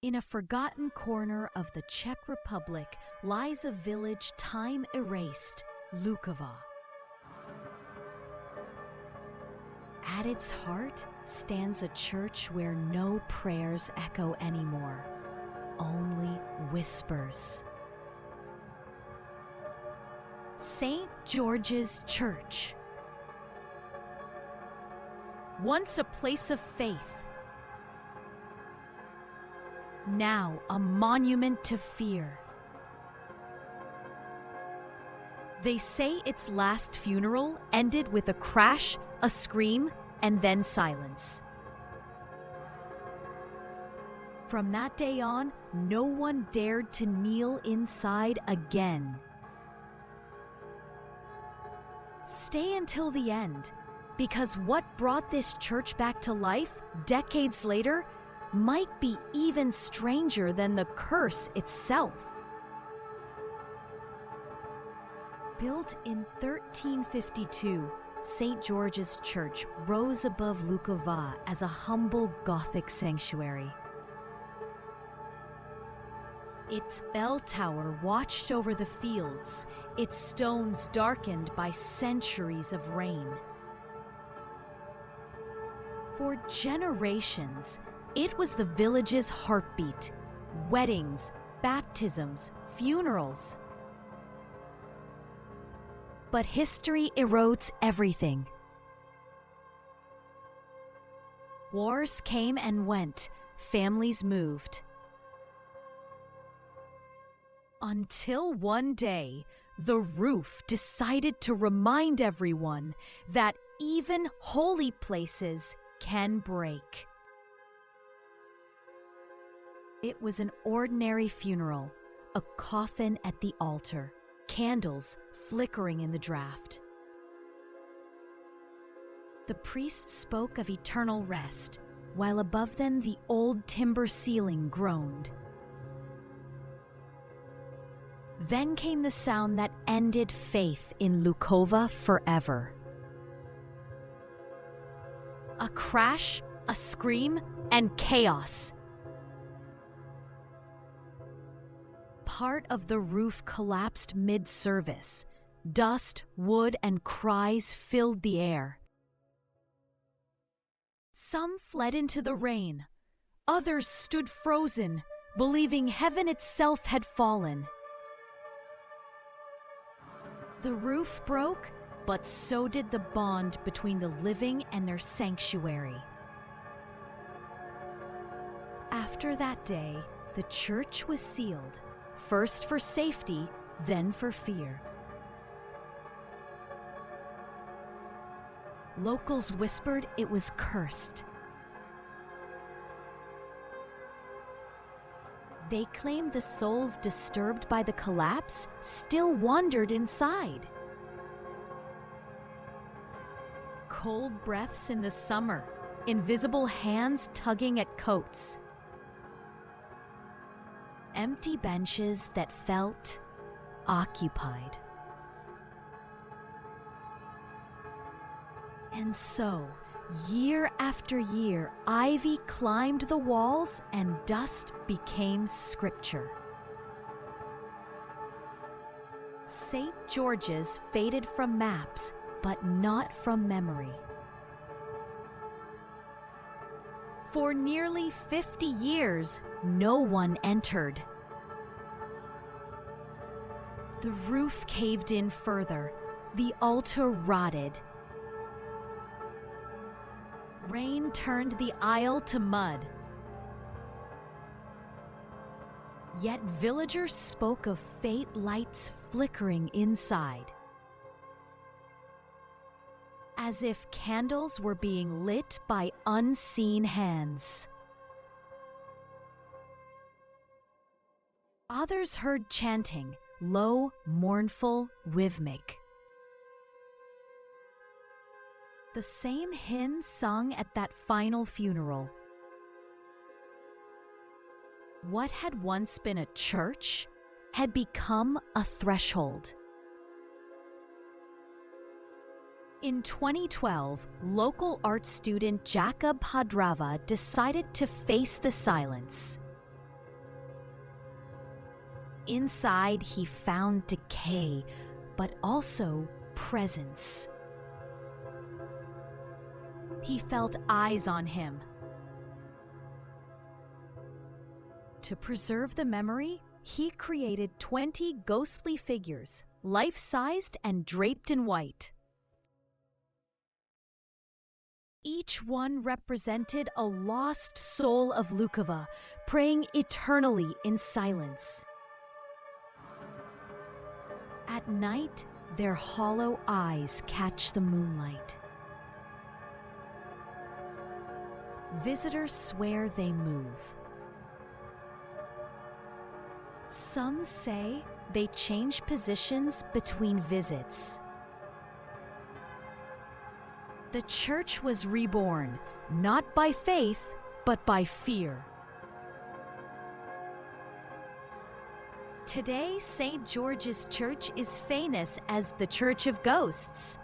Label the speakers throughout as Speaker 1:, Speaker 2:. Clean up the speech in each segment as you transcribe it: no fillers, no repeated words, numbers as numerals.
Speaker 1: In a forgotten corner of the Czech Republic lies a village time erased, Luková. At its heart stands a church where no prayers echo anymore, only whispers. St. George's Church. Once a place of faith, now a monument to fear. They say its last funeral ended with a crash, a scream, and then silence. From that day on, no one dared to kneel inside again. Stay until the end, because what brought this church back to life decades later might be even stranger than the curse itself. Built in 1352, St. George's Church rose above Luková as a humble Gothic sanctuary. Its bell tower watched over the fields, its stones darkened by centuries of rain. For generations, it was the village's heartbeat. Weddings, baptisms, funerals. But history erodes everything. Wars came and went, families moved. Until one day, the roof decided to remind everyone that even holy places can break. It was an ordinary funeral, a coffin at the altar, candles flickering in the draft. The priest spoke of eternal rest, while above them the old timber ceiling groaned. Then came the sound that ended faith in Luková forever. A crash, a scream, and chaos. Part of the roof collapsed mid-service. Dust, wood, and cries filled the air. Some fled into the rain. Others stood frozen, believing heaven itself had fallen. The roof broke, but so did the bond between the living and their sanctuary. After that day, the church was sealed, first for safety, then for fear. Locals whispered it was cursed. They claimed the souls disturbed by the collapse still wandered inside. Cold breaths in the summer, invisible hands tugging at coats. Empty benches that felt occupied. And so, year after year, ivy climbed the walls and dust became scripture. St. George's faded from maps, but not from memory. For nearly 50 years, no one entered. The roof caved in further, the altar rotted. Rain turned the aisle to mud. Yet villagers spoke of faint lights flickering inside, as if candles were being lit by unseen hands. Others heard chanting, low, mournful, rhythmic. The same hymn sung at that final funeral. What had once been a church had become a threshold. In 2012, local art student Jakub Hadrava decided to face the silence. Inside, he found decay, but also presence. He felt eyes on him. To preserve the memory, he created 20 ghostly figures, life-sized and draped in white. Each one represented a lost soul of Luková, praying eternally in silence. At night, their hollow eyes catch the moonlight. Visitors swear they move. Some say they change positions between visits. The church was reborn, not by faith, but by fear. Today, St. George's Church is famous as the Church of Ghosts.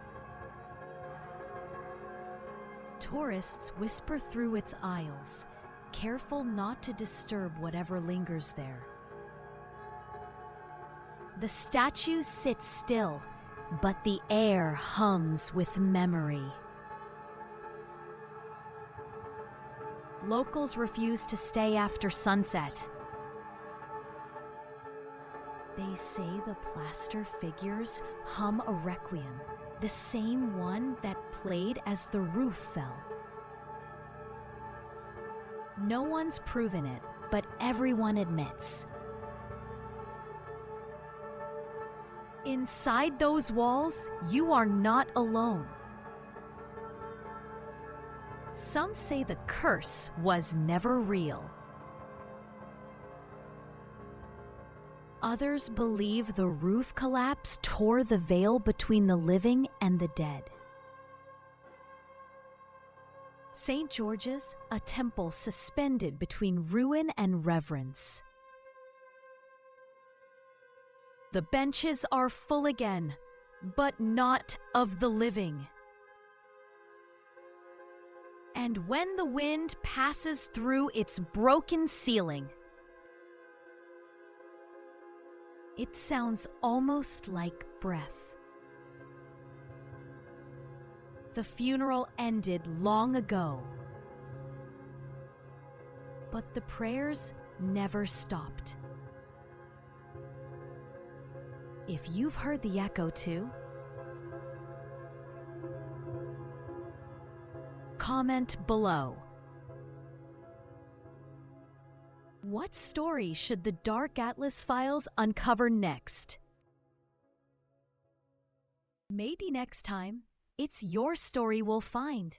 Speaker 1: Tourists whisper through its aisles, careful not to disturb whatever lingers there. The statue sits still, but the air hums with memory. Locals refuse to stay after sunset. They say the plaster figures hum a requiem, the same one that played as the roof fell. No one's proven it, but everyone admits. Inside those walls, you are not alone. Some say the curse was never real. Others believe the roof collapse tore the veil between the living and the dead. St. George's, a temple suspended between ruin and reverence. The benches are full again, but not of the living. And when the wind passes through its broken ceiling, it sounds almost like breath. The funeral ended long ago, but the prayers never stopped. If you've heard the echo too, comment below. What story should the Dark Atlas Files uncover next? Maybe next time, it's your story we'll find.